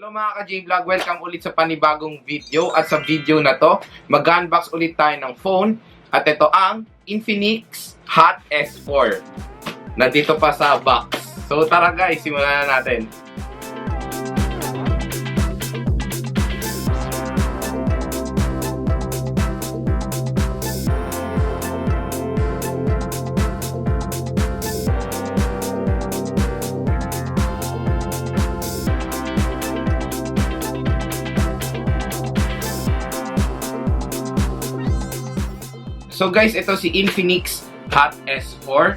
Hello mga ka-J-Vlog, welcome ulit sa panibagong video. At sa video na to, mag-unbox ulit tayo ng phone. At ito ang Infinix Hot S4. Nandito pa sa box. So tara guys, simulan na natin. So guys, ito si Infinix Hot S4.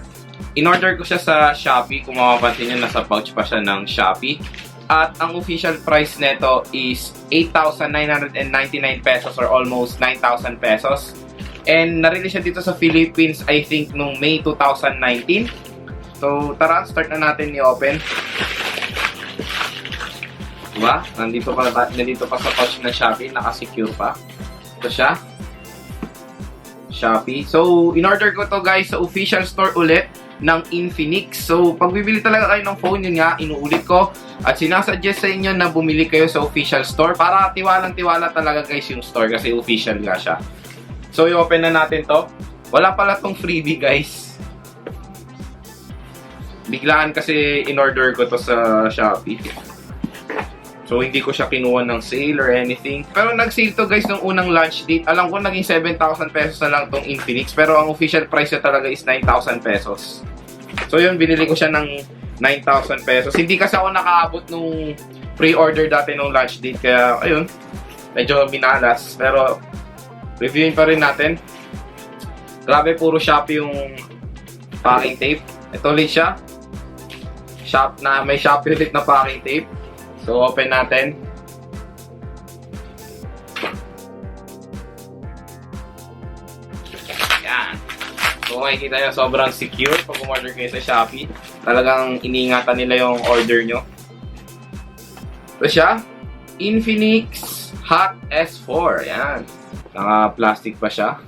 In-order ko siya sa Shopee. Kung mapapansin nyo, nasa pouch pa siya ng Shopee. At ang official price nito is 8,999 pesos or almost 9,000 pesos. And na-release siya dito sa Philippines, I think, noong May 2019. So tara, start na natin i-open. Diba? Nandito pa sa pouch ng Shopee, nakasecure pa. Ito siya. Shopee. So, in-order ko to guys sa official store ulit ng Infinix. So, pag bibili talaga kayo ng phone, yun nga, inuulit ko. At sinasuggest sa inyo na bumili kayo sa official store para tiwalang-tiwala talaga guys yung store kasi official nga siya. So, i-open na natin to. Wala pala tong freebie guys. Biglaan kasi in-order ko to sa Shopee. So, hindi ko siya kinuha ng sale or anything. Pero nag-sale to guys nung unang launch date. Alam ko naging 7,000 pesos na lang tong Infinix. Pero ang official price niya talaga is 9,000 pesos. So, yun, binili ko siya ng 9,000 pesos. Hindi kasi ako nakaabot nung pre-order dati nung launch date. Kaya, ayun, medyo minalas. Pero, reviewin pa rin natin. Grabe, puro Shopee yung packing tape. Ito ulit siya. May Shopee ulit na packing tape. So, open natin. Yan. So, makikita nyo, sobrang secure pag umorder kayo sa Shopee. Talagang iniingatan nila yung order nyo. Ito siya. Infinix Hot S4. Yan. Naka-plastic pa siya.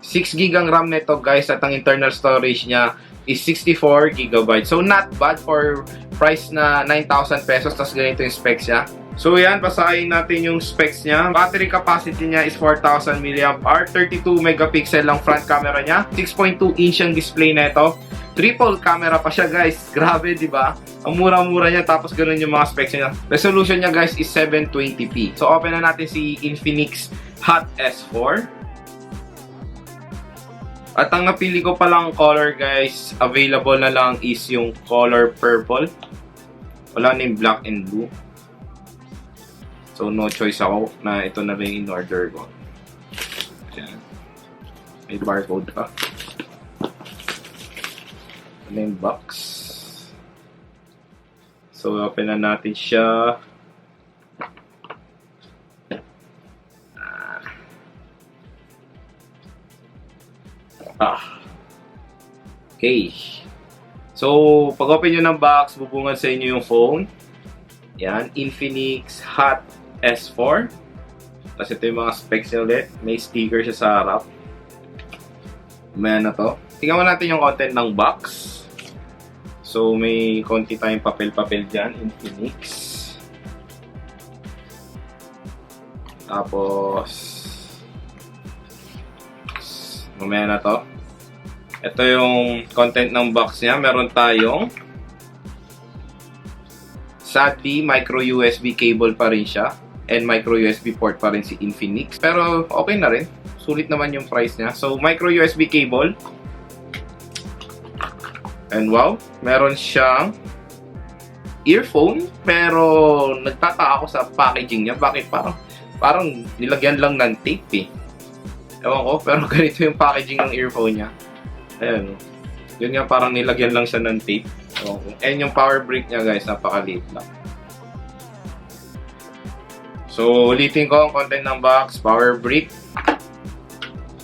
6GB ang RAM nito guys at ang internal storage niya is 64GB. So, not bad for price na 9,000 pesos. Tapos ganito yung specs niya. So, yan. Basahin natin yung specs niya. Battery capacity niya is 4,000 mAh. 32 megapixel ang front camera niya. 6.2 inch ang display nito. Triple camera pa siya guys. Grabe, di ba? Ang mura-mura niya. Tapos ganun yung mga specs niya. Resolution niya guys is 720p. So, open na natin si Infinix Hot S4. At ang napili ko palang color guys, available na lang is yung color purple. Wala na yung black and blue. So no choice ako na ito na rin in order ko. Ayan. May barcode pa. Ano yung box? So open na natin siya. Okay. So, pag open nyo ng box, bubungan sa inyo yung phone. Yan, Infinix Hot S4. Tapos ito yung mga specs niya ulit. May sticker siya sa harap. Mamaya na to. Tingnan mo natin yung content ng box. So, may konti tayong papel-papel dyan. Infinix. Tapos, mamaya na to. Ito yung content ng box niya. Meron tayong sadly, micro USB cable pa rin siya. And micro USB port pa rin si Infinix. Pero okay na rin. Sulit naman yung price niya. So, micro USB cable. And wow, meron siyang earphone. Pero nagtataka ako sa packaging niya. Bakit parang nilagyan lang ng tape eh. Ewan ko, pero ganito yung packaging ng earphone niya. Ayan. Yun nga, parang nilagyan lang siya ng tape. And yung power brick niya guys, napakaliit lang. So, ulitin ko ang content ng box. Power brick,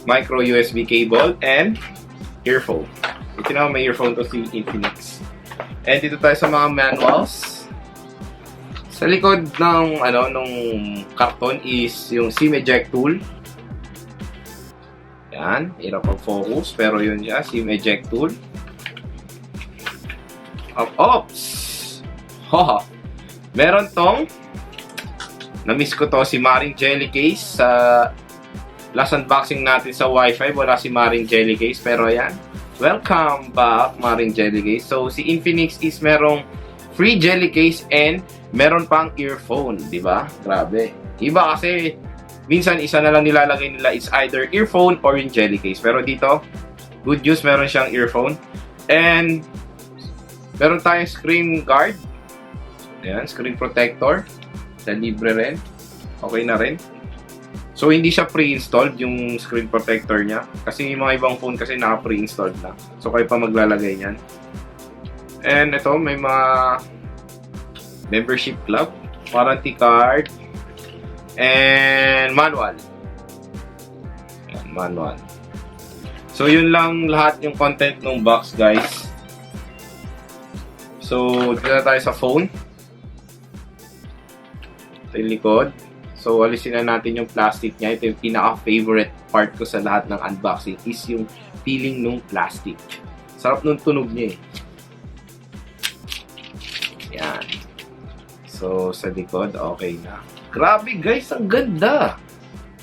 micro USB cable, and earphone. Ito na, may earphone to si Infinix. And dito tayo sa mga manuals. Sa likod ng nung karton is yung SIM eject tool. Yan, hirap mag-focus, pero yun siya, SIM eject tool. Oops! Haha! Meron tong, na-miss ko to, si Maring Jelly Case. Sa last unboxing natin sa Wi-Fi, wala si Maring Jelly Case. Pero ayan, welcome back, Maring Jelly Case. So, si Infinix is merong free jelly case and meron pang earphone, di ba? Grabe. Iba kasi, minsan isa na lang nilalagay nila, it's either earphone or yung jelly case. Pero dito, good news, meron siyang earphone. And, meron tayong screen guard. Ayan, screen protector. Sa libre rin. Okay na rin. So, hindi siya pre-installed yung screen protector niya. Kasi yung mga ibang phone kasi naka-pre-installed na. So, kayo pa maglalagay niyan. And ito, may mga membership club, warranty card, and manual. Ayan, manual. So, yun lang lahat yung content ng box, guys. So, dito na tayo sa phone. Ito yung likod. So, alisin na natin yung plastic niya. Ito yung pinaka-favorite part ko sa lahat ng unboxing is yung peeling ng plastic. Sarap nung tunog niya eh. Yan. So, sa likod, okay na. Grabe guys, ang ganda!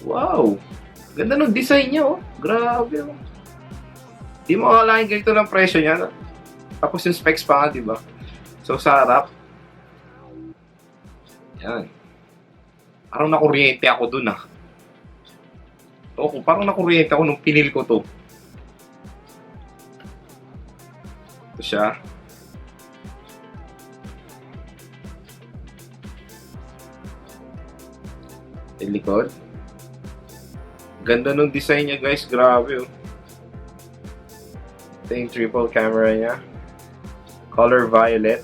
Wow! Ganda ng design niya oh. Grabe oh. Di mo akalain ganito lang presyo niya. Tapos yung specs pa nga, diba? So, sa harap. Yan. Parang nakuryente ako dun ah. Oo, parang nakuryente ako nung pinil ko to. Ito siya. Yung likod. Ganda nung design niya guys, grabe oh. Ito yung triple camera niya. Color violet.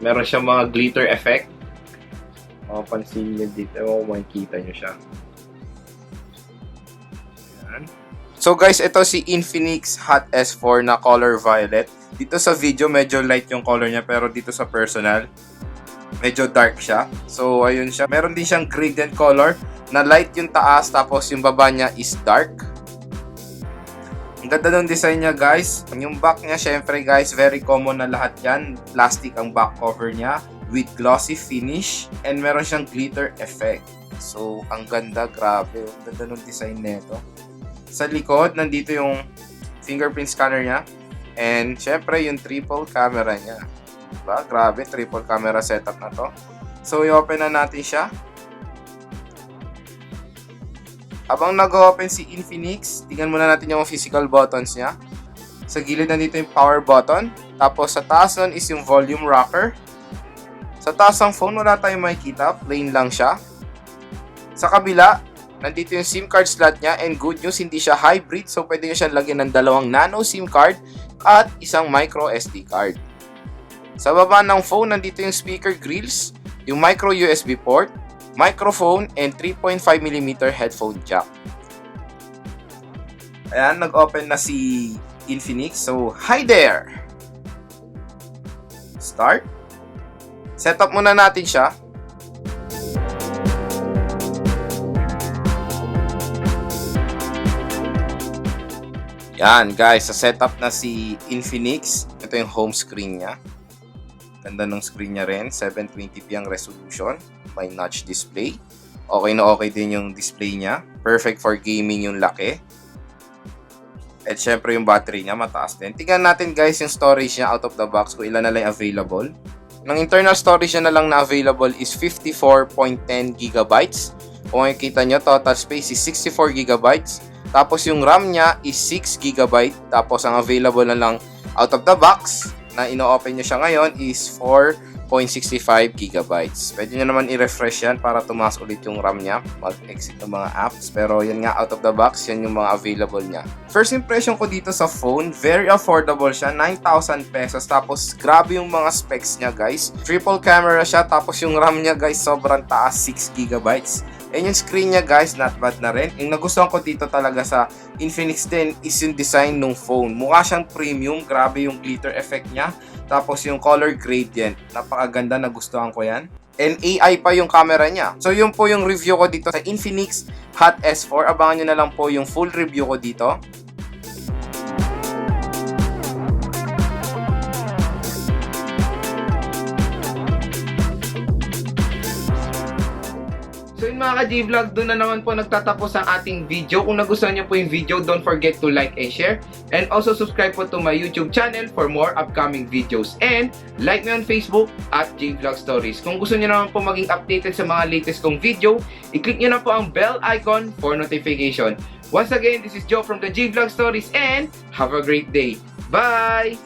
Meron siyang mga glitter effect. Mapapansin niyo dito, makikita niyo siya. Ayan. So guys, ito si Infinix Hot S4 na color violet. Dito sa video medyo light yung color niya, pero dito sa personal medyo dark siya. So ayun siya. Meron din siyang gradient color na light yung taas, tapos yung baba niya is dark. Ang ganda ng design niya guys. Yung back niya syempre guys, very common na lahat yan. Plastic ang back cover niya with glossy finish and meron siyang glitter effect. So ang ganda, grabe. Ang ganda ng design nito. Sa likod, nandito yung fingerprint scanner niya and syempre yung triple camera niya. Diba? Grabe, triple camera setup na to. So i-open na natin siya. Habang nag-open si Infinix, tingnan muna natin yung physical buttons niya. Sa gilid nandito yung power button. Tapos sa taas nun is yung volume rocker. Sa taas ng phone, wala tayong makikita. Plain lang siya. Sa kabila, nandito yung SIM card slot niya. And good news, hindi siya hybrid. So pwede nyo siyang lagyan ng dalawang nano SIM card at isang micro SD card. Sa baba ng phone, nandito yung speaker grills, yung micro USB port, microphone, and 3.5mm headphone jack. Ayan, nag-open na si Infinix. So, hi there! Start. Setup muna natin siya. Yan, guys. Sa setup na si Infinix. Ito yung home screen niya. Ganda ng screen niya rin. 720p ang resolution. May notch display. Okay na okay din yung display niya. Perfect for gaming yung laki. At syempre yung battery niya mataas din. Tingnan natin guys yung storage niya out of the box kung ilan na lang available. Ng internal storage niya na lang na available is 54.10 GB. Kung makikita nyo, total space is 64 GB. Tapos yung RAM niya is 6 GB. Tapos ang available na lang out of the box na ino-open nyo siya ngayon is 4.65 GB. Pwede nyo naman i-refresh yan para tumaas ulit yung RAM niya, mag-exit ng mga apps. Pero yan nga, out of the box, yan yung mga available niya. First impression ko dito sa phone, very affordable siya, 9,000 pesos. Tapos grabe yung mga specs niya guys. Triple camera siya, tapos yung RAM niya guys, sobrang taas, 6 GB. And yung screen niya guys, not bad na rin. Yung nagustuhan ko dito talaga sa Infinix din is yung design ng phone. Mukha siyang premium, grabe yung glitter effect niya. Tapos yung color gradient, napakaganda, nagustuhan ko yan. And AI pa yung camera niya. So yun po yung review ko dito sa Infinix Hot S4. Abangan nyo na lang po yung full review ko dito. yun mga ka-G-Vlog, doon na naman po nagtatapos ang ating video. Kung nagustuhan niyo po yung video, don't forget to like and share. And also subscribe po to my YouTube channel for more upcoming videos. And like me on Facebook at G-Vlog Stories. Kung gusto niyo naman po maging updated sa mga latest kong video, i-click niyo na po ang bell icon for notification. Once again, this is Joe from the G-Vlog Stories and have a great day. Bye!